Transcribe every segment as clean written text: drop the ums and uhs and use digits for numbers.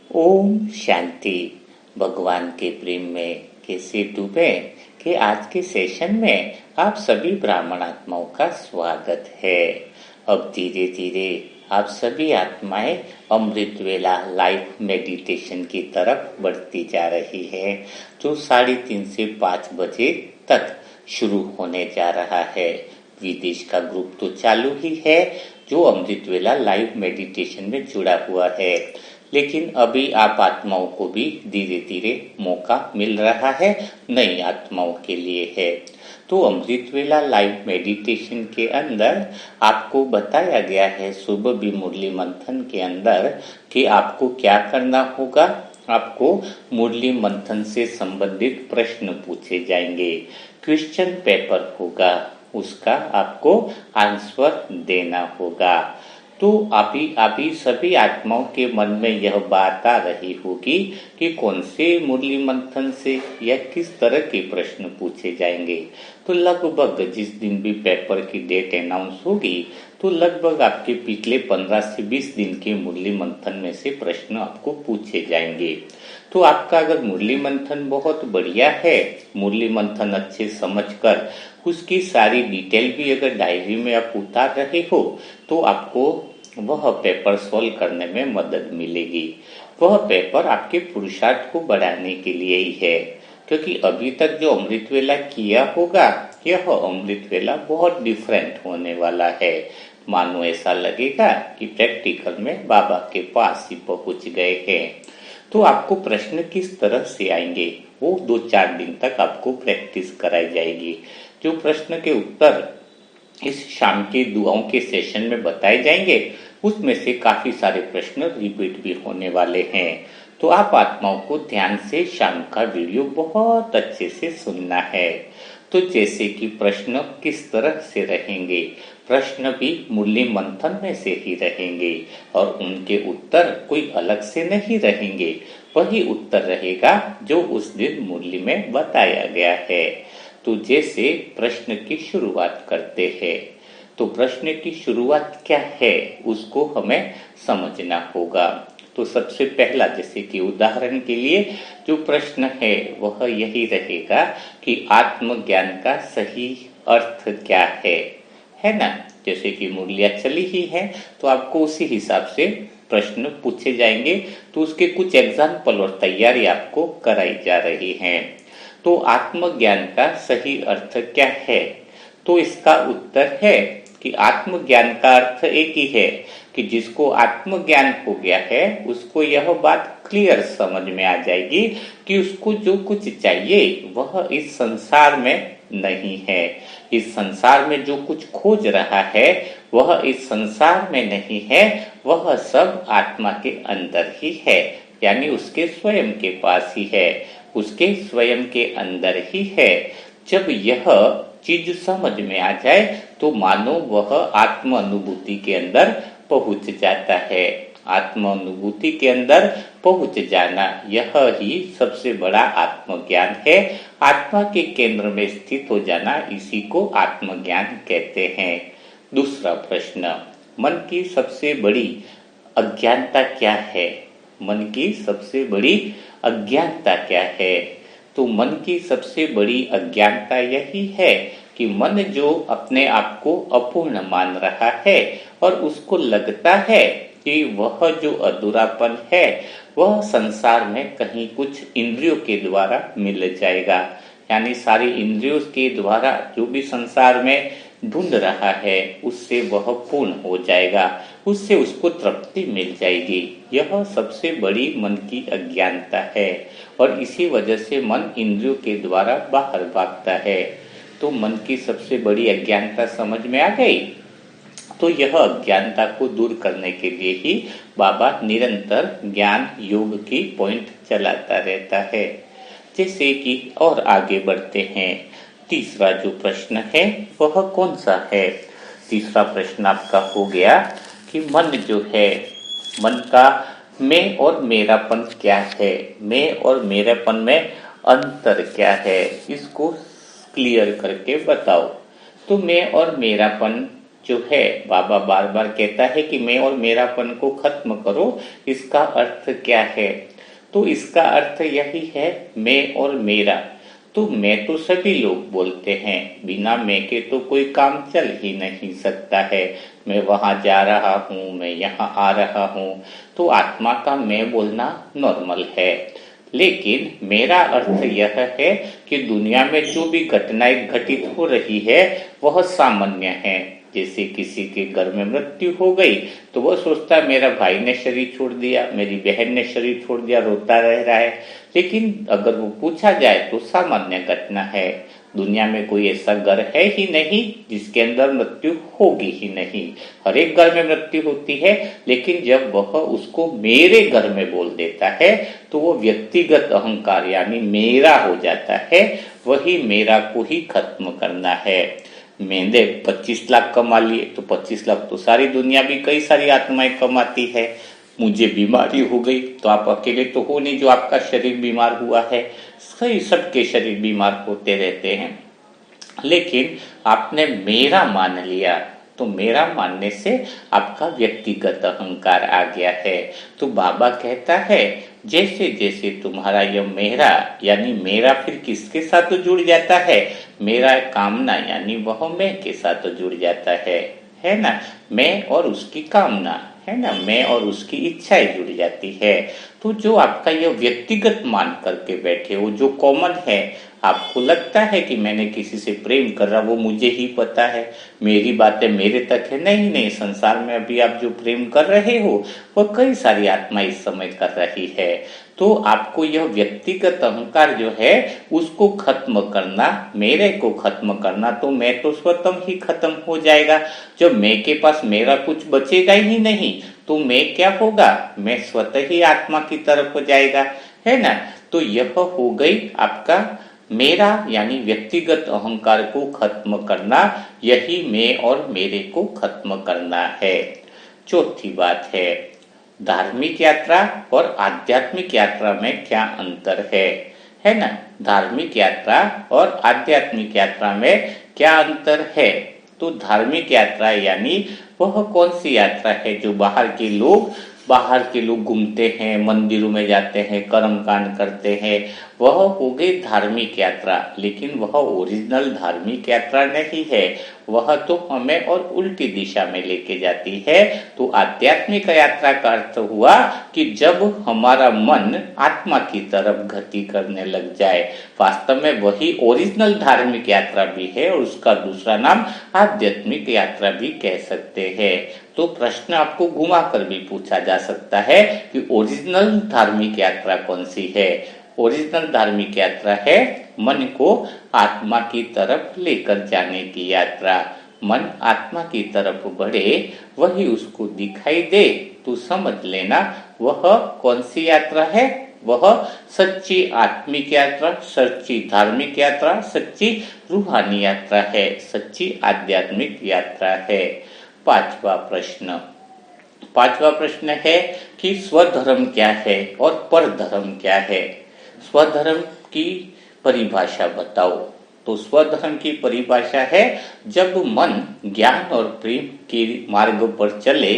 ओम शांति। भगवान के प्रेम में कैसे डूबे कि आज के सेशन में आप सभी ब्राह्मण आत्माओं का स्वागत है। अब धीरे धीरे आप सभी आत्माएं अमृत वेला लाइव मेडिटेशन की तरफ बढ़ती जा रही है, जो 3:30 से 5 बजे तक शुरू होने जा रहा है। विदेश का ग्रुप तो चालू ही है जो अमृत वेला लाइव मेडिटेशन में जुड़ा हुआ है, लेकिन अभी आप आत्माओं को भी धीरे धीरे मौका मिल रहा है, नई आत्माओं के लिए है। तो अमृत वेला लाइव मेडिटेशन के अंदर आपको बताया गया है सुबह भी मुरली मंथन के अंदर कि आपको क्या करना होगा। आपको मुरली मंथन से संबंधित प्रश्न पूछे जाएंगे, क्वेश्चन पेपर होगा, उसका आपको आंसर देना होगा। तो अभी सभी आत्माओं के मन में यह बात आ रही होगी कि कौन से मुरली मंथन से या किस तरह के प्रश्न पूछे जाएंगे। तो लगभग जिस दिन भी पेपर की डेट अनाउंस होगी तो लगभग आपके पिछले 15 से 20 दिन के मुरली मंथन में से प्रश्न आपको पूछे जाएंगे। तो आपका अगर मुरली मंथन बहुत बढ़िया है, मुरली मंथन अच्छे समझकर उसकी सारी डिटेल भी अगर डायरी में आप उतार रहे हो तो आपको वह पेपर सोल्व करने में मदद मिलेगी। वह पेपर आपके पुरुषार्थ को बढ़ाने के लिए ही है, क्योंकि अभी तक जो अमृत वेला किया होगा यह अमृत वेला बहुत डिफरेंट होने वाला है। मानो ऐसा लगेगा कि प्रैक्टिकल में बाबा के पास ही पहुंच गए हैं। तो आपको प्रश्न किस तरह से आएंगे वो 2-4 दिन तक आपको प्रैक्टिस कराई जाएगी। जो प्रश्न के उत्तर इस शाम के दुआओं के सेशन में बताए जाएंगे उसमें से काफी सारे प्रश्न रिपीट भी होने वाले हैं। तो आप आत्माओं को ध्यान से शाम का वीडियो बहुत अच्छे से सुनना है। तो जैसे कि प्रश्न किस तरह से रहेंगे, प्रश्न भी मुरली मंथन में से ही रहेंगे और उनके उत्तर कोई अलग से नहीं रहेंगे, वही उत्तर रहेगा जो उस दिन मुरली में बताया गया है। तो जैसे प्रश्न की शुरुआत करते हैं, तो प्रश्न की शुरुआत क्या है उसको हमें समझना होगा। तो सबसे पहला, जैसे कि उदाहरण के लिए जो प्रश्न है वह यही रहेगा कि आत्मज्ञान का सही अर्थ क्या है ना। जैसे कि मुरलियां चली ही है तो आपको उसी हिसाब से प्रश्न पूछे जाएंगे, तो उसके कुछ एग्जाम्पल और तैयारी आपको कराई जा रही है। तो आत्मज्ञान का सही अर्थ क्या है, तो इसका उत्तर है कि आत्मज्ञान का अर्थ एक ही है कि जिसको आत्मज्ञान हो गया है उसको यह बात क्लियर समझ में आ जाएगी कि उसको जो कुछ चाहिए वह इस संसार में नहीं है। इस संसार में जो कुछ खोज रहा है वह इस संसार में नहीं है, वह सब आत्मा के अंदर ही है, यानी उसके स्वयं के पास ही है, उसके स्वयं के अंदर ही है। जब यह चीज समझ में आ जाए तो मानो वह आत्म अनुभूति के अंदर पहुंच जाता है। आत्म अनुभूति के अंदर पहुंच जाना यह ही सबसे बड़ा आत्मज्ञान है। आत्मा के केंद्र में स्थित हो जाना, इसी को आत्मज्ञान कहते हैं। दूसरा प्रश्न, मन की सबसे बड़ी अज्ञानता क्या है। मन की सबसे बड़ी अज्ञानता क्या है, तो मन की सबसे बड़ी अज्ञानता यही है कि मन जो अपने आप को अपूर्ण मान रहा है और उसको लगता है कि वह जो अधूरापन है वह संसार में कहीं कुछ इंद्रियों के द्वारा मिल जाएगा, यानी सारी इंद्रियों के द्वारा जो भी संसार में ढूंढ रहा है उससे वह पूर्ण हो जाएगा, उससे उसको तृप्ति मिल जाएगी। यह सबसे बड़ी मन की अज्ञानता है और इसी वजह से मन इंद्रियों के द्वारा बाहर भागता है। तो मन की सबसे बड़ी अज्ञानता समझ में आ गई। तो यह अज्ञानता को दूर करने के लिए ही बाबा निरंतर ज्ञान योग की पॉइंट चलाता रहता है। जैसे कि और आगे बढ़ते हैं, तीसरा जो प्रश्न है वह कौन सा है। तीसरा प्रश्न आपका हो गया कि मन जो है, मन का मैं और मेरापन क्या है, मैं और मेरापन में अंतर क्या है, इसको क्लियर करके बताओ। तो मैं और मेरापन जो है बाबा बार बार कहता है कि मैं और मेरापन को खत्म करो, इसका अर्थ क्या है? तो इसका अर्थ यही है, मैं और मेरा। तो मैं तो सभी लोग बोलते हैं, बिना मैं के तो कोई काम चल ही नहीं सकता है। मैं वहां जा रहा हूँ, मैं यहाँ आ रहा हूँ, तो आत्मा का मैं बोलना नॉर्मल है। लेकिन मेरा अर्थ यह है कि दुनिया में जो भी घटनाएं घटित हो रही है वह सामान्य है। जैसे किसी के घर में मृत्यु हो गई तो वह सोचता है मेरा भाई ने शरीर छोड़ दिया, मेरी बहन ने शरीर छोड़ दिया, रोता रह रहा है। लेकिन अगर वो पूछा जाए तो सामान्य घटना है। दुनिया में कोई ऐसा घर है ही नहीं जिसके अंदर मृत्यु होगी ही नहीं। हर एक घर में मृत्यु होती है, लेकिन जब वह उसको मेरे घर में बोल देता है तो वो व्यक्तिगत अहंकार यानी मेरा हो जाता है। वही मेरा को ही खत्म करना है। मैंने 25 लाख कमा लिए तो 25 लाख तो सारी दुनिया भी कई सारी आत्माएं कमाती है। मुझे बीमारी हो गई तो आप अकेले तो हो नहीं जो आपका शरीर बीमार हुआ है, सही सबके शरीर बीमार होते रहते हैं। लेकिन आपने मेरा मान लिया तो मेरा मानने से आपका व्यक्तिगत अहंकार आ गया है। तो बाबा कहता है जैसे जैसे तुम्हारा यह मेरा यानी मेरा फिर किसके साथ जुड़ जाता है? मेरा कामना यानी वह मैं के साथ जुड़ जाता है ना? मैं और उसकी कामना है ना, मैं और उसकी इच्छाएं जुड़ जाती है। तो जो आपका यह व्यक्तिगत मान करके बैठे हो, जो कॉमन है, आपको लगता है कि मैंने किसी से प्रेम कर रहा, वो मुझे ही पता है, मेरी बातें मेरे तक है। नहीं नहीं, संसार में अभी आप जो प्रेम कर रहे हो वह कई सारी आत्मा इस समय कर रही है। तो आपको यह व्यक्तिगत अहंकार जो है उसको खत्म करना, मेरे को खत्म करना, तो मैं तो स्वतः ही खत्म हो जाएगा। जब मैं के पास मेरा कुछ बचेगा ही नहीं तो मैं क्या होगा? मैं स्वतः ही आत्मा की तरफ हो जाएगा, है ना? तो यह हो गई आपका मेरा यानी व्यक्तिगत अहंकार को खत्म करना, यही मैं और मेरे को खत्म करना है। चौथी बात है, धार्मिक यात्रा और आध्यात्मिक यात्रा में क्या अंतर है ना? धार्मिक यात्रा और आध्यात्मिक यात्रा में क्या अंतर है? तो धार्मिक यात्रा यानी वह कौन सी यात्रा है जो बाहर के लोग घूमते हैं, मंदिरों में जाते हैं, कर्म कांड करते हैं, वह हो गई धार्मिक यात्रा। लेकिन वह ओरिजिनल धार्मिक यात्रा नहीं है, वह तो हमें और उल्टी दिशा में लेके जाती है। तो आध्यात्मिक यात्रा का अर्थ हुआ कि जब हमारा मन आत्मा की तरफ गति करने लग जाए। वास्तव में वही ओरिजिनल धार्मिक यात्रा भी है और उसका दूसरा नाम आध्यात्मिक यात्रा भी कह सकते हैं। तो प्रश्न आपको घुमा कर भी पूछा जा सकता है कि ओरिजिनल धार्मिक यात्रा कौन सी है? ओरिजिनल धार्मिक यात्रा है मन को आत्मा की तरफ लेकर जाने की यात्रा। मन आत्मा की तरफ बढ़े, वही उसको दिखाई दे, तो समझ लेना वह कौन सी यात्रा है? वह सच्ची आत्मिक यात्रा, सच्ची धार्मिक यात्रा, सच्ची रूहानी यात्रा है, सच्ची आध्यात्मिक यात्रा है। पांचवा प्रश्न है कि स्वधर्म क्या है और परधर्म क्या है? स्वधर्म की परिभाषा बताओ। तो स्वधर्म की परिभाषा है जब मन ज्ञान और प्रेम के मार्ग पर चले,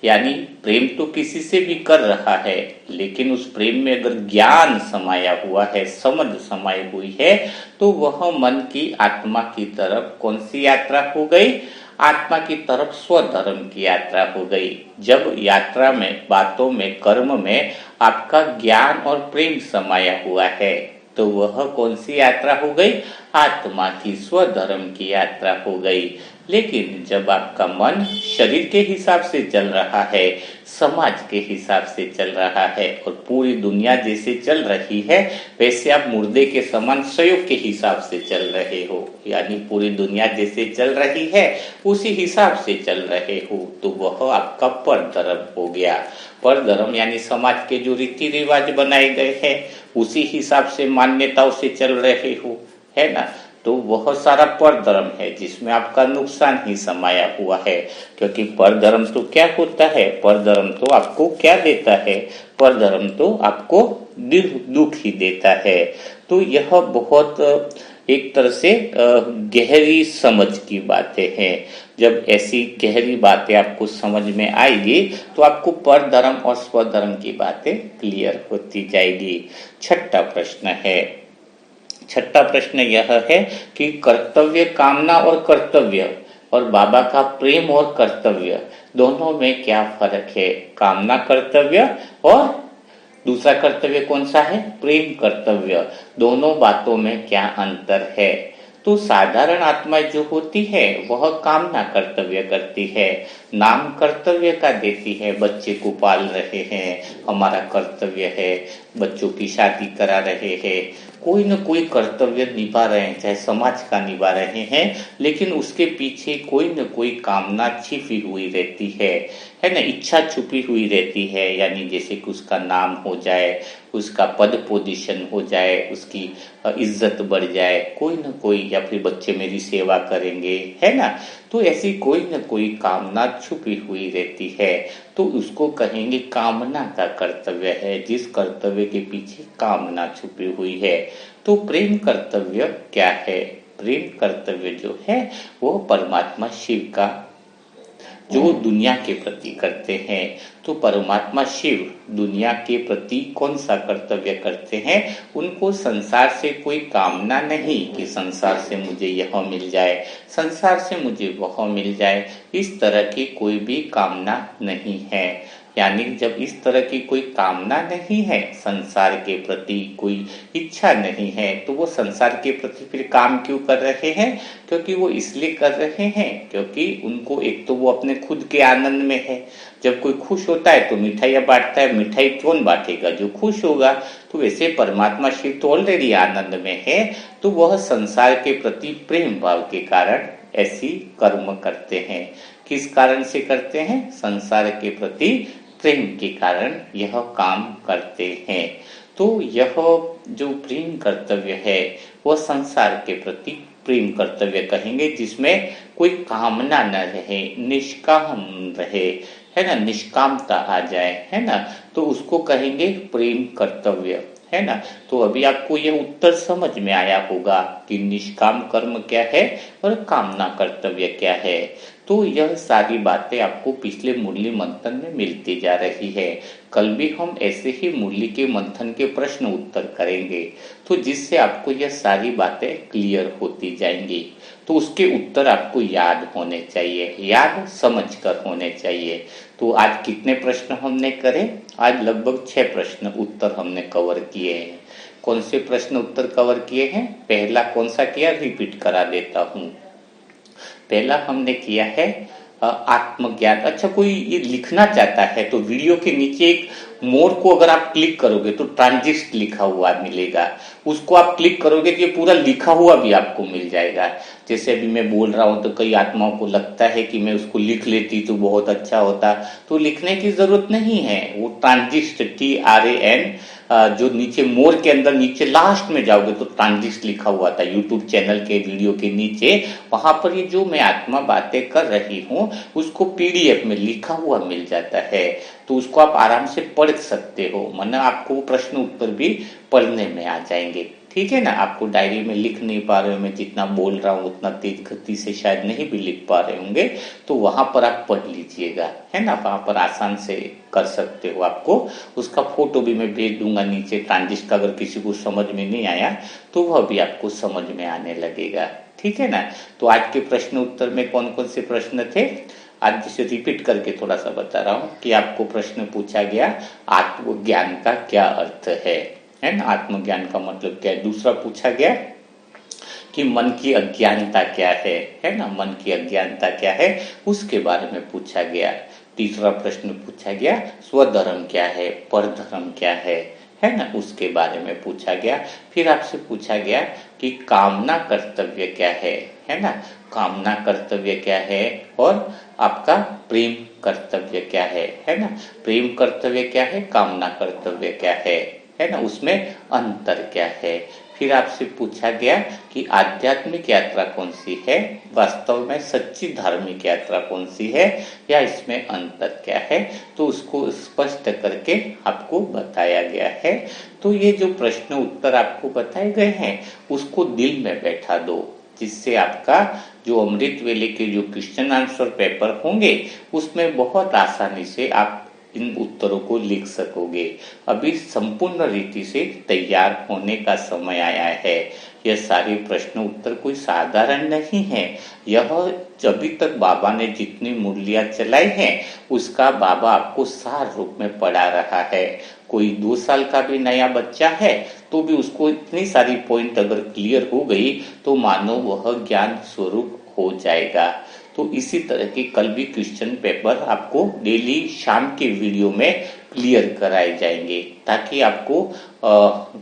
यानी प्रेम तो किसी से भी कर रहा है, लेकिन उस प्रेम में अगर ज्ञान समाया हुआ है, समझ समाई हुई है, तो वह मन की आत्मा की तरफ कौन सी यात्रा हो गई? आत्मा की तरफ स्वधर्म की यात्रा हो गई। जब यात्रा में, बातों में, कर्म में आपका ज्ञान और प्रेम समाया हुआ है, तो वह कौन सी यात्रा हो गई? आत्मा की स्वधर्म की यात्रा हो गई। लेकिन जब आपका मन शरीर के हिसाब से चल रहा है, समाज के हिसाब से चल रहा है और पूरी दुनिया जैसे चल रही है, वैसे आप मुर्दे के समान संयोग के हिसाब से चल रहे हो, यानी पूरी दुनिया जैसे चल रही है उसी हिसाब से चल रहे हो, तो वह आपका परधर्म हो गया। परधर्म यानी समाज के जो रीति रिवाज बनाए गए हैं उसी हिसाब से मान्यताओं से चल रहे हो, है ना? तो वह सारा परधर्म है जिसमें आपका नुकसान ही समाया हुआ है। क्योंकि परधर्म तो क्या होता है? परधर्म तो आपको क्या देता है? परधर्म तो आपको दुख ही देता है। तो यह बहुत एक तरह से गहरी समझ की बातें हैं। जब ऐसी गहरी बातें आपको समझ में आएगी तो आपको परधर्म और स्वधर्म की बातें क्लियर होती जाएगी। छठा प्रश्न यह है कि कर्तव्य, कामना और कर्तव्य और बाबा का प्रेम और कर्तव्य दोनों में क्या फर्क है? कामना कर्तव्य और दूसरा कर्तव्य कौन सा है? प्रेम कर्तव्य। दोनों बातों में क्या अंतर है? तो साधारण आत्मा जो होती है वह कामना कर्तव्य करती है, नाम कर्तव्य का देती है। बच्चे को पाल रहे हैं, हमारा कर्तव्य है। बच्चों की शादी करा रहे हैं, कोई न कोई कर्तव्य निभा रहे हैं, चाहे समाज का निभा रहे हैं, लेकिन उसके पीछे कोई न कोई कामना छिपी हुई रहती है ना, इच्छा छुपी हुई रहती है। यानी जैसे कि उसका नाम हो जाए, उसका पद पोजीशन हो जाए, उसकी इज्जत बढ़ जाए, कोई न कोई, या फिर बच्चे मेरी सेवा करेंगे, है ना। तो ऐसी कोई न कोई कामना छुपी हुई रहती है, तो उसको कहेंगे कामना का कर्तव्य है, जिस कर्तव्य के पीछे कामना छुपी हुई है। तो प्रेम कर्तव्य क्या है? प्रेम कर्तव्य जो है वो परमात्मा शिव का जो दुनिया के प्रति करते हैं। तो परमात्मा शिव दुनिया के प्रति कौन सा कर्तव्य करते हैं? उनको संसार से कोई कामना नहीं कि संसार से मुझे यह मिल जाए, संसार से मुझे वह मिल जाए, इस तरह की कोई भी कामना नहीं है। यानी जब इस तरह की कोई कामना नहीं है, संसार के प्रति कोई इच्छा नहीं है, तो वो संसार के प्रति फिर काम क्यों कर रहे हैं? क्योंकि वो इसलिए कर रहे हैं क्योंकि उनको एक तो वो अपने खुद के आनंद में है। जब कोई खुश होता है तो मिठाइयाँ बांटता है, मिठाई कौन बांटेगा? जो खुश होगा। तो वैसे परमात्मा शिव तो ऑलरेडी आनंद में है, तो वह संसार के प्रति प्रेम भाव के कारण ऐसी कर्म करते हैं। किस कारण से करते हैं? संसार के प्रति प्रेम के कारण यह काम करते हैं। तो यह जो प्रेम कर्तव्य है वह संसार के प्रति प्रेम कर्तव्य कहेंगे, जिसमें कोई कामना न रहे, निष्काम रहे, है ना, निष्कामता आ जाए, है ना, तो उसको कहेंगे प्रेम कर्तव्य, है ना। तो अभी आपको यह उत्तर समझ में आया होगा कि निष्काम कर्म क्या है और कामना कर्तव्य क्या है। तो यह सारी बातें आपको पिछले मुरली मंथन में मिलती जा रही है। कल भी हम ऐसे ही मुरली के मंथन के प्रश्न उत्तर करेंगे, तो जिससे आपको यह सारी बातें क्लियर होती जाएंगी। तो उसके उत्तर आपको याद होने चाहिए, याद समझ कर होने चाहिए। तो आज कितने प्रश्न हमने करे? आज लगभग 6 प्रश्न उत्तर हमने कवर किए हैं। कौन से प्रश्न उत्तर कवर किए हैं? पहला कौन सा किया, रिपीट करा देता हूँ। पहला हमने किया है आत्मज्ञान। अच्छा, कोई ये लिखना चाहता है तो वीडियो के नीचे एक मोर को अगर आप क्लिक करोगे तो ट्रांजिस्ट लिखा हुआ मिलेगा, उसको आप क्लिक करोगे तो ये पूरा लिखा हुआ भी आपको मिल जाएगा। जैसे अभी मैं बोल रहा हूँ तो कई आत्माओं को लगता है कि मैं उसको लिख लेती तो बहुत अच्छा होता, तो लिखने की जरूरत नहीं है। वो ट्रांजिस्ट TRAN जो नीचे मोर के अंदर नीचे लास्ट में जाओगे तो ट्रांजिस्ट लिखा हुआ था यूट्यूब चैनल के वीडियो के नीचे, वहां पर ये जो मैं आत्मा बातें कर रही हूँ उसको PDF में लिखा हुआ मिल जाता है, तो उसको आप आराम से पढ़ सकते हो। मतलब आपको वो प्रश्न उत्तर भी पढ़ने में आ जाएंगे, ठीक है ना। आपको डायरी में लिख नहीं पा रहे हो, मैं जितना बोल रहा हूँ उतना तेज गति से शायद नहीं भी लिख पा रहे होंगे, तो वहां पर आप पढ़ लीजिएगा, है ना। वहां पर आसान से कर सकते हो। आपको उसका फोटो भी मैं भेज दूंगा नीचे ट्रांजिस्ट का, अगर किसी को समझ में नहीं आया तो वह भी आपको समझ में आने लगेगा, ठीक है ना। तो आज के प्रश्न उत्तर में कौन कौन से प्रश्न थे, आज जिसे रिपीट करके थोड़ा सा बता रहा हूँ कि आपको प्रश्न पूछा गया आत्मज्ञान का क्या अर्थ है ना, आत्मज्ञान का मतलब क्या है। दूसरा पूछा गया कि मन की अज्ञानता क्या है ना, मन की अज्ञानता क्या है उसके बारे में पूछा गया। तीसरा प्रश्न पूछा गया स्वधर्म क्या है, परधर्म क्या है ना, उसके बारे में पूछा गया। फिर आपसे पूछा गया कि कामना कर्तव्य क्या है ना, कामना कर्तव्य क्या है, और आपका प्रेम कर्तव्य क्या है ना। प्रेम कर्तव्य क्या है, कामना कर्तव्य क्या है ना, उसमें अंतर क्या है। फिर आपसे पूछा गया कि आध्यात्मिक यात्रा कौन सी है, वास्तव में सच्ची धार्मिक यात्रा कौन सी है, या इसमें अंतर क्या है, तो उसको स्पष्ट करके आपको बताया गया है। तो ये जो प्रश्न उत्तर आपको बताए गए हैं उसको दिल में बैठा दो, जिससे आपका जो अमृत वेले के जो क्वेश्चन आंसर पेपर होंगे उसमें बहुत आसानी से आप इन उत्तरों को लिख सकोगे। अभी संपूर्ण रीति से तैयार होने का समय आया है। यह सारे प्रश्न उत्तर कोई साधारण नहीं है। यह अभी तक बाबा ने जितनी मुरलियां चलाई हैं उसका बाबा आपको सार रूप में पढ़ा रहा है। कोई 2 साल का भी नया बच्चा है तो भी उसको इतनी सारी पॉइंट अगर क्लियर हो गई तो मानो वह ज्ञान स्वरूप हो जाएगा। तो इसी तरह के कल भी क्वेश्चन पेपर आपको डेली शाम के वीडियो में क्लियर कराए जाएंगे, ताकि आपको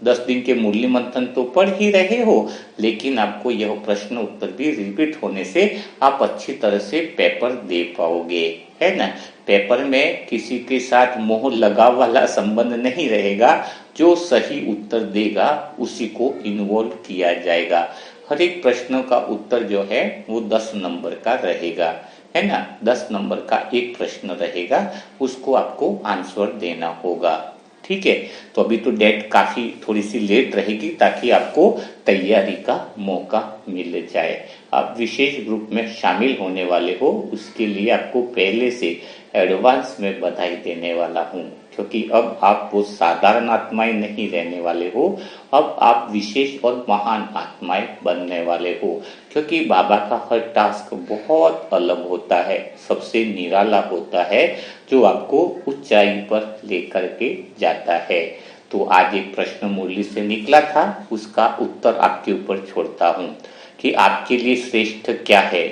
10 दिन के मुरली मंथन तो पढ़ ही रहे हो, लेकिन आपको यह प्रश्न उत्तर भी रिपीट होने से आप अच्छी तरह से पेपर दे पाओगे, है ना। पेपर में किसी के साथ मोह लगाव वाला संबंध नहीं रहेगा। जो सही उत्तर देगा उसी को इन्वॉल्व किया जाएगा। हर एक प्रश्न का उत्तर जो है वो 10 नंबर का रहेगा, है ना। 10 नंबर का एक प्रश्न रहेगा, उसको आपको आंसर देना होगा, ठीक है। तो अभी तो डेट काफी थोड़ी सी लेट रहेगी ताकि आपको तैयारी का मौका मिल जाए। आप विशेष ग्रुप में शामिल होने वाले हो, उसके लिए आपको पहले से एडवांस में बधाई देने वाला हूँ, क्योंकि अब आप वो साधारण आत्माएं नहीं रहने वाले हो, अब आप विशेष और महान आत्माएं बनने वाले हो। क्योंकि बाबा का हर टास्क बहुत अलग होता है, सबसे निराला होता है, जो आपको ऊंचाई पर लेकर के जाता है। तो आज एक प्रश्न मुरली से निकला था, उसका उत्तर आपके ऊपर छोड़ता हूँ कि आपके लिए श्रेष्ठ क्या है,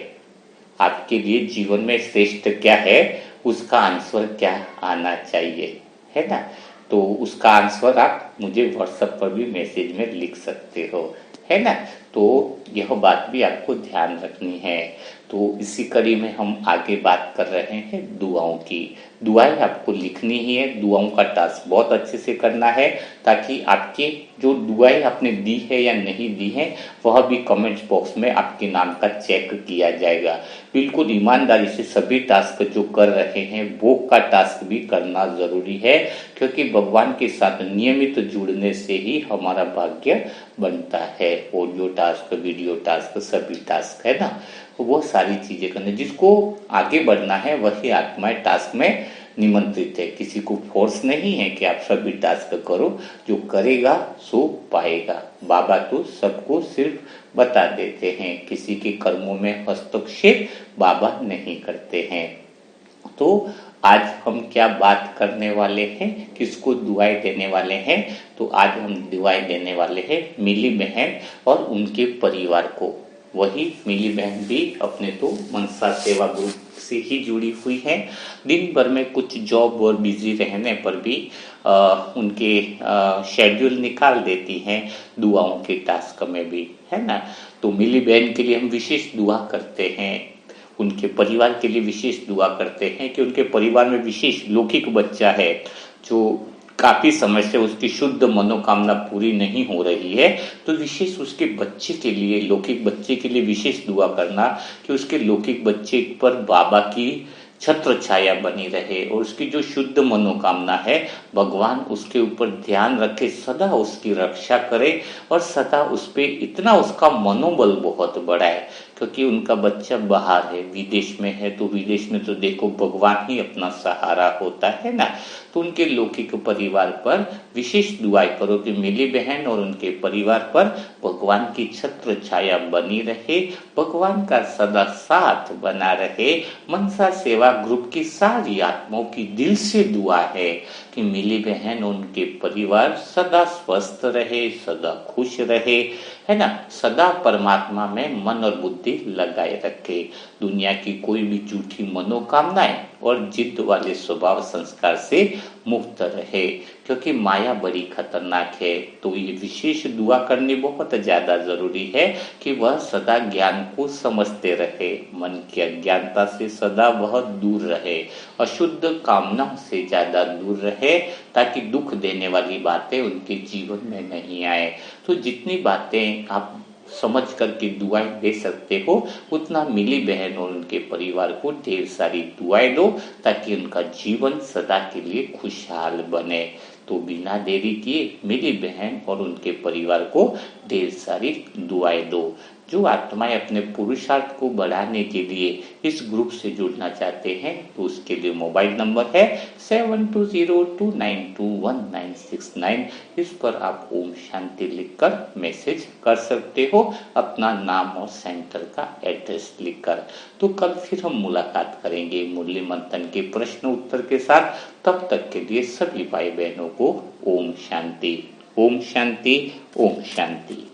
आपके लिए जीवन में श्रेष्ठ क्या है, उसका आंसर क्या आना चाहिए, है ना। तो उसका आंसर आप मुझे व्हाट्सएप पर भी मैसेज में लिख सकते हो, है ना। तो यह बात भी आपको ध्यान रखनी है। तो इसी कड़ी में हम आगे बात कर रहे हैं दुआओं की। दुआएं आपको लिखनी ही है, दुआओं का टास्क बहुत अच्छे से करना है, ताकि आपके जो दुआएं आपने दी है या नहीं दी है वह भी कमेंट्स बॉक्स में आपके नाम का चेक किया जाएगा। बिल्कुल ईमानदारी से सभी टास्क जो कर रहे हैं वो का टास्क भी करना जरूरी है, क्योंकि भगवान के साथ नियमित जुड़ने से ही हमारा भाग्य बनता है। ऑडियो टास्क, वीडियो टास्क, सभी टास्क, है ना। वो सारी चीजें करने, जिसको आगे बढ़ना है वही आत्माएं टास्क में निमंत्रित है। किसी को फोर्स नहीं है कि आप सभी टास्क करो, जो करेगा सो पाएगा। बाबा तो सबको सिर्फ बता देते हैं, किसी के कर्मों में हस्तक्षेप बाबा नहीं करते हैं। तो आज हम क्या बात करने वाले हैं, किसको दुआएं देने वाले हैं। तो आज हम दुआएं देने वाले हैं मिली बहन और उनके परिवार को। वही मिली बहन भी अपने तो मनसा सेवा ग्रुप से ही जुड़ी हुई है। दिन भर में कुछ जॉब और बिजी रहने पर भी उनके शेड्यूल निकाल देती हैं दुआओं के टास्क में भी, है ना। तो मिली बहन के लिए हम विशेष दुआ करते हैं, उनके परिवार के लिए विशेष दुआ करते हैं कि उनके परिवार में विशेष लौकिक बच्चा है, जो काफी समय से उसकी शुद्ध मनोकामना पूरी नहीं हो रही है। तो विशेष उसके बच्चे के लिए, लौकिक बच्चे के लिए विशेष दुआ करना कि उसके लौकिक बच्चे पर बाबा की छत्र छाया बनी रहे, और उसकी जो शुद्ध मनोकामना है भगवान उसके ऊपर ध्यान रखे, सदा उसकी रक्षा करे, और सदा उस पे इतना उसका मनोबल बहुत बढ़ाए। क्योंकि उनका बच्चा बाहर है, विदेश में है, तो विदेश में तो देखो भगवान ही अपना सहारा होता है ना। तो उनके लौकिक परिवार पर विशेष दुआएं करो कि मिली बहन और उनके परिवार पर भगवान की छत्र छाया बनी रहे, भगवान का सदा साथ बना रहे। मनसा सेवा ग्रुप की सारी आत्माओं की दिल से दुआ है कि मिली बहन और उनके परिवार सदा स्वस्थ रहे, सदा खुश रहे, है ना। सदा परमात्मा में मन और बुद्धि लगाए रखे, दुनिया की कोई भी झूठी मनोकामनाएं और जिद वाले स्वभाव संस्कार से मुक्त रहे, क्योंकि माया बड़ी खतरनाक है। तो ये विशेष दुआ करनी बहुत ज्यादा जरूरी है कि वह सदा ज्ञान को समझते रहे, मन की अज्ञानता से सदा वह दूर रहे, अशुद्ध कामनाओं से ज्यादा दूर रहे, ताकि दुख देने वाली बातें उनके जीवन में नहीं आए। तो जितनी बातें आप समझ करके दुआएं दे सकते हो, उतना मिली बहन और उनके परिवार को ढेर सारी दुआएं दो, ताकि उनका जीवन सदा के लिए खुशहाल बने। तो बिना देरी किए मिली बहन और उनके परिवार को ढेर सारी दुआएं दो। जो आत्माएं अपने पुरुषार्थ को बढ़ाने के लिए इस ग्रुप से जुड़ना चाहते हैं तो उसके लिए मोबाइल नंबर है 7202921969। इस पर आप ओम शांति लिखकर मैसेज कर सकते हो, अपना नाम और सेंटर का एड्रेस लिखकर। तो कल फिर हम मुलाकात करेंगे मूल्य मंथन के प्रश्न उत्तर के साथ। तब तक के लिए सभी भाई बहनों को ओम शांति, ओम शांति, ओम शांति।